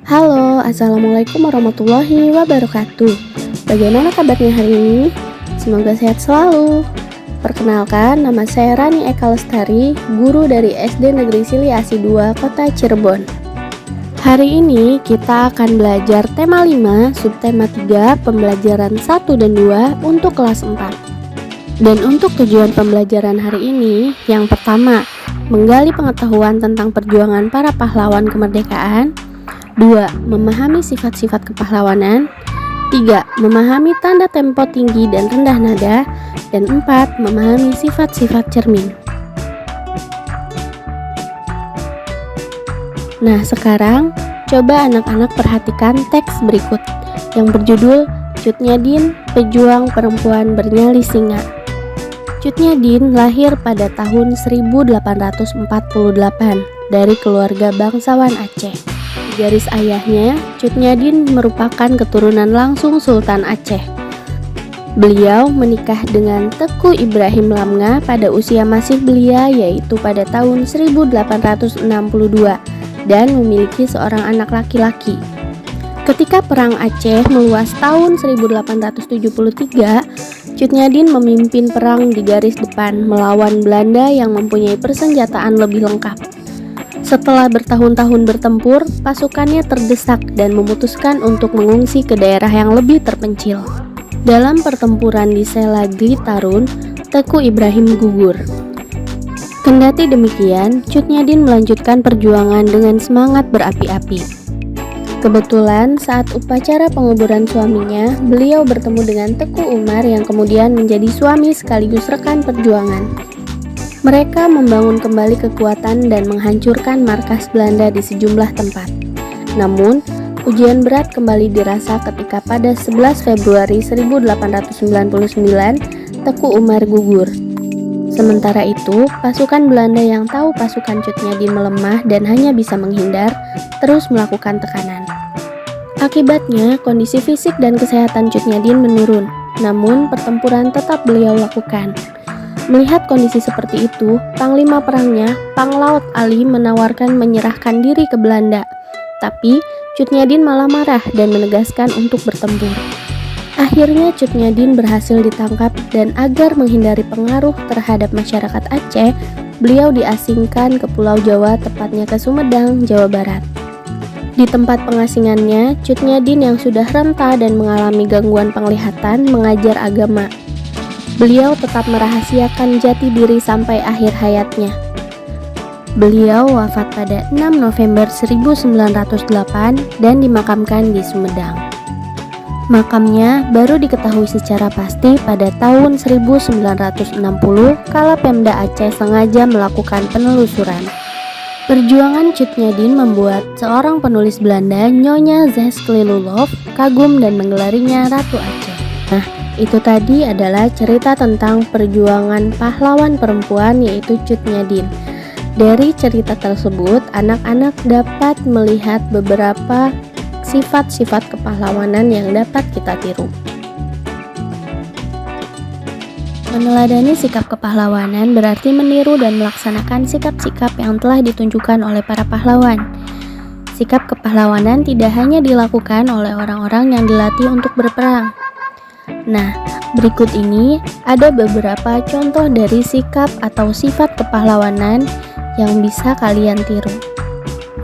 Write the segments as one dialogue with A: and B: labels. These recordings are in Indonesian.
A: Halo, Assalamualaikum warahmatullahi wabarakatuh. Bagaimana kabarnya hari ini? Semoga sehat selalu. Perkenalkan, nama saya Rani Eka Lestari, guru dari SD Negeri Sili Asi 2, Kota Cirebon. Hari ini kita akan belajar tema 5, subtema 3, pembelajaran 1 dan 2 untuk kelas 4. Dan untuk tujuan pembelajaran hari ini, yang pertama, menggali pengetahuan tentang perjuangan para pahlawan kemerdekaan. 2. Memahami sifat-sifat kepahlawanan. 3. Memahami tanda tempo tinggi dan rendah nada. Dan 4. Memahami sifat-sifat cermin. Nah, sekarang coba anak-anak perhatikan teks berikut yang berjudul Cut Nyadin, pejuang perempuan bernyali singa. Cut Nyadin lahir pada tahun 1848 dari keluarga bangsawan Aceh. Di garis ayahnya, Cut Nyadin merupakan keturunan langsung Sultan Aceh. Beliau menikah dengan Teku Ibrahim Lamnga pada usia masih belia, yaitu pada tahun 1862, dan memiliki seorang anak laki-laki. Ketika Perang Aceh meluas tahun 1873, Cut Nyadin memimpin perang di garis depan melawan Belanda yang mempunyai persenjataan lebih lengkap. Setelah bertahun-tahun bertempur, pasukannya terdesak dan memutuskan untuk mengungsi ke daerah yang lebih terpencil. Dalam pertempuran di Sela Glitarun, Teku Ibrahim gugur. Kendati demikian, Cut Nyadin melanjutkan perjuangan dengan semangat berapi-api. Kebetulan saat upacara penguburan suaminya, beliau bertemu dengan Teku Umar yang kemudian menjadi suami sekaligus rekan perjuangan. Mereka membangun kembali kekuatan dan menghancurkan markas Belanda di sejumlah tempat. Namun, ujian berat kembali dirasa ketika pada 11 Februari 1899, Teku Umar gugur. Sementara itu, pasukan Belanda yang tahu pasukan Cut Nyadin melemah dan hanya bisa menghindar, terus melakukan tekanan. Akibatnya, kondisi fisik dan kesehatan Cut Nyadin menurun, namun pertempuran tetap beliau lakukan. Melihat kondisi seperti itu, Panglima perangnya, Panglaut Ali menawarkan menyerahkan diri ke Belanda. Tapi, Cut Nyadin malah marah dan menegaskan untuk bertempur. Akhirnya Cut Nyadin berhasil ditangkap dan agar menghindari pengaruh terhadap masyarakat Aceh, beliau diasingkan ke Pulau Jawa, tepatnya ke Sumedang, Jawa Barat. Di tempat pengasingannya, Cut Nyadin yang sudah renta dan mengalami gangguan penglihatan mengajar agama. Beliau tetap merahasiakan jati diri sampai akhir hayatnya. Beliau wafat pada 6 November 1908 dan dimakamkan di Sumedang. Makamnya baru diketahui secara pasti pada tahun 1960 kala Pemda Aceh sengaja melakukan penelusuran. Perjuangan Cut Nyadin membuat seorang penulis Belanda, Nyonya Zesklilulov, kagum dan menggelarinya Ratu Aceh. Nah, itu tadi adalah cerita tentang perjuangan pahlawan perempuan yaitu Cut Nyadin. Dari cerita tersebut, anak-anak dapat melihat beberapa sifat-sifat kepahlawanan yang dapat kita tiru. Meneladani sikap kepahlawanan berarti meniru dan melaksanakan sikap-sikap yang telah ditunjukkan oleh para pahlawan. Sikap kepahlawanan tidak hanya dilakukan oleh orang-orang yang dilatih untuk berperang. Nah, berikut ini ada beberapa contoh dari sikap atau sifat kepahlawanan yang bisa kalian tiru.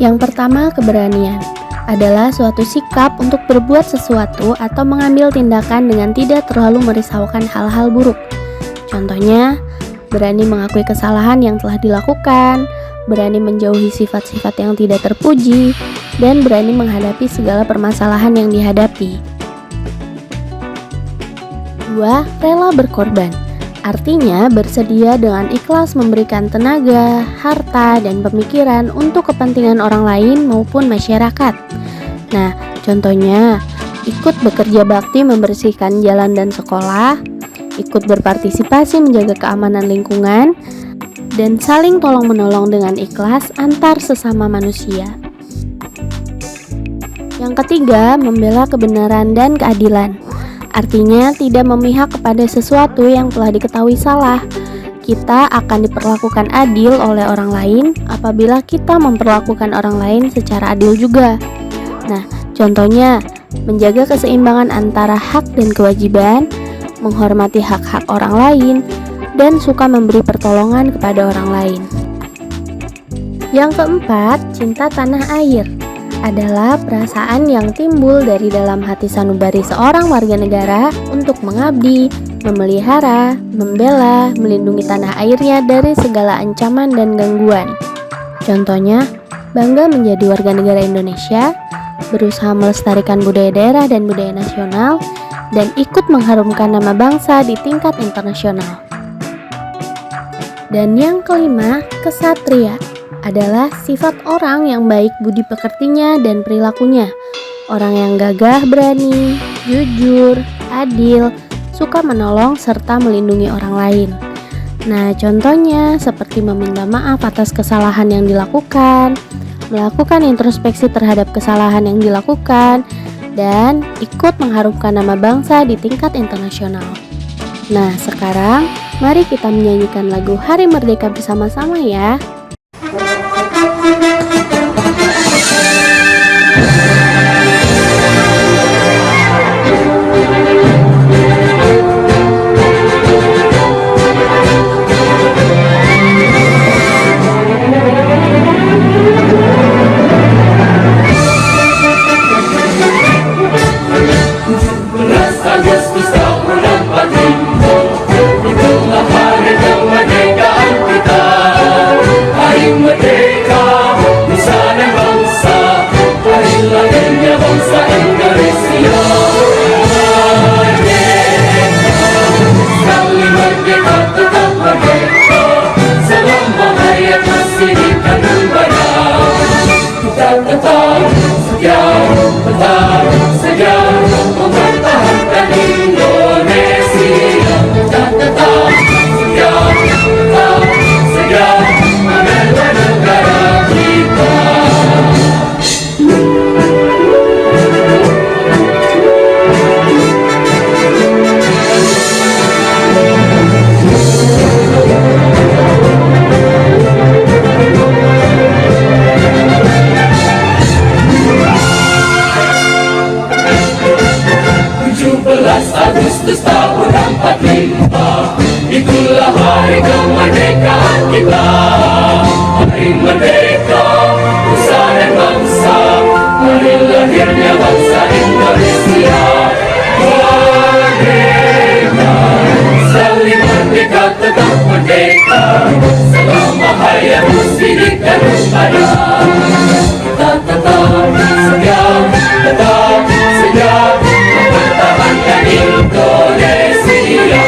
A: Yang pertama, keberanian adalah suatu sikap untuk berbuat sesuatu atau mengambil tindakan dengan tidak terlalu merisaukan hal-hal buruk. Contohnya, berani mengakui kesalahan yang telah dilakukan, berani menjauhi sifat-sifat yang tidak terpuji, dan berani menghadapi segala permasalahan yang dihadapi. 2. Rela berkorban. Artinya bersedia dengan ikhlas memberikan tenaga, harta, dan pemikiran untuk kepentingan orang lain maupun masyarakat. Nah, contohnya ikut bekerja bakti membersihkan jalan dan sekolah, ikut berpartisipasi menjaga keamanan lingkungan, dan saling tolong-menolong dengan ikhlas antar sesama manusia. Yang ketiga, membela kebenaran dan keadilan. Artinya tidak memihak kepada sesuatu yang telah diketahui salah. kita akan diperlakukan adil oleh orang lain apabila kita memperlakukan orang lain secara adil juga. Nah, contohnya menjaga keseimbangan antara hak dan kewajiban, menghormati hak-hak orang lain, dan suka memberi pertolongan kepada orang lain. Yang keempat, cinta tanah air adalah perasaan yang timbul dari dalam hati sanubari seorang warga negara untuk mengabdi, memelihara, membela, melindungi tanah airnya dari segala ancaman dan gangguan. Contohnya, bangga menjadi warga negara Indonesia, berusaha melestarikan budaya daerah dan budaya nasional, dan ikut mengharumkan nama bangsa di tingkat internasional. Dan yang kelima, kesatria adalah sifat orang yang baik budi pekertinya dan perilakunya. Orang yang gagah berani, jujur, adil, suka menolong serta melindungi orang lain. Nah, contohnya seperti meminta maaf atas kesalahan yang dilakukan, melakukan introspeksi terhadap kesalahan yang dilakukan, dan ikut mengharumkan nama bangsa di tingkat internasional. Nah, sekarang mari kita menyanyikan lagu Hari Merdeka bersama-sama ya.
B: Agustus tahun 45, itulah hari kemerdekaan kita. Hari merdeka, nusa dan bangsa, hari lahirnya bangsa Indonesia. Merdeka, selalu merdeka, tetap merdeka, selama hayat mesti dikandung. Kita tetap setia, tetap setia, mempertahankan Indonesia.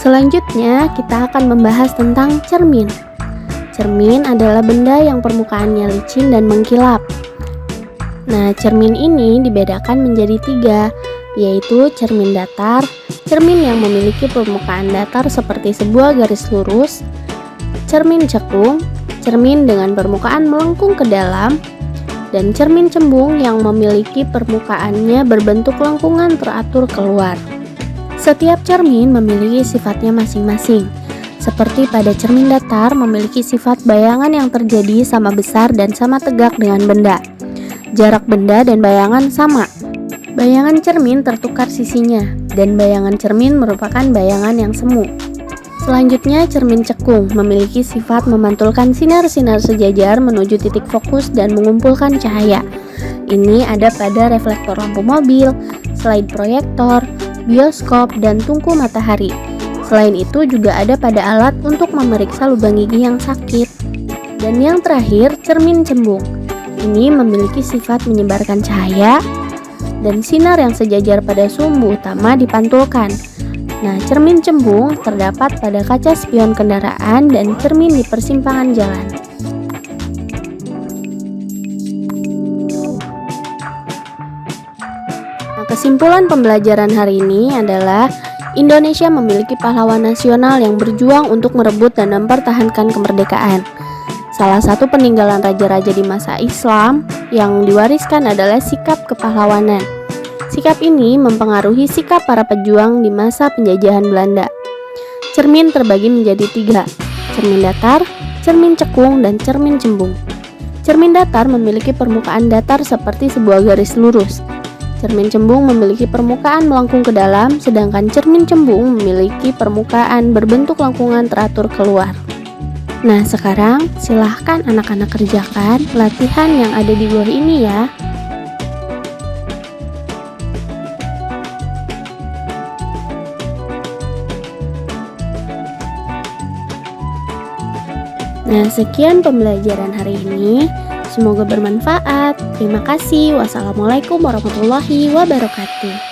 A: Selanjutnya, kita akan membahas tentang cermin. Cermin adalah benda yang permukaannya licin dan mengkilap. Nah, cermin ini dibedakan menjadi 3, yaitu cermin datar, cermin yang memiliki permukaan datar seperti sebuah garis lurus, cermin cekung, cermin dengan permukaan melengkung ke dalam, dan cermin cembung yang memiliki permukaannya berbentuk lengkungan teratur keluar. Setiap cermin memiliki sifatnya masing-masing. Seperti pada cermin datar memiliki sifat bayangan yang terjadi sama besar dan sama tegak dengan benda. Jarak benda dan bayangan sama. Bayangan cermin tertukar sisinya, dan bayangan cermin merupakan bayangan yang semu. Selanjutnya, cermin cekung memiliki sifat memantulkan sinar-sinar sejajar menuju titik fokus dan mengumpulkan cahaya. Ini ada pada reflektor lampu mobil, slide proyektor, bioskop, dan tungku matahari. Selain itu juga ada pada alat untuk memeriksa lubang gigi yang sakit. Dan yang terakhir, cermin cembung. Ini memiliki sifat menyebarkan cahaya dan sinar yang sejajar pada sumbu utama dipantulkan. Nah, cermin cembung terdapat pada kaca spion kendaraan dan cermin di persimpangan jalan. Nah, kesimpulan pembelajaran hari ini adalah Indonesia memiliki pahlawan nasional yang berjuang untuk merebut dan mempertahankan kemerdekaan. Salah satu peninggalan raja-raja di masa Islam yang diwariskan adalah sikap kepahlawanan. Sikap ini mempengaruhi sikap para pejuang di masa penjajahan Belanda. Cermin terbagi menjadi 3, cermin datar, cermin cekung, dan cermin cembung. Cermin datar memiliki permukaan datar seperti sebuah garis lurus. Cermin cembung memiliki permukaan melengkung ke dalam, sedangkan cermin cembung memiliki permukaan berbentuk lengkungan teratur keluar. Nah, sekarang silahkan anak-anak kerjakan latihan yang ada di bawah ini ya. Nah, sekian pembelajaran hari ini. Semoga bermanfaat. Terima kasih. Wassalamualaikum warahmatullahi wabarakatuh.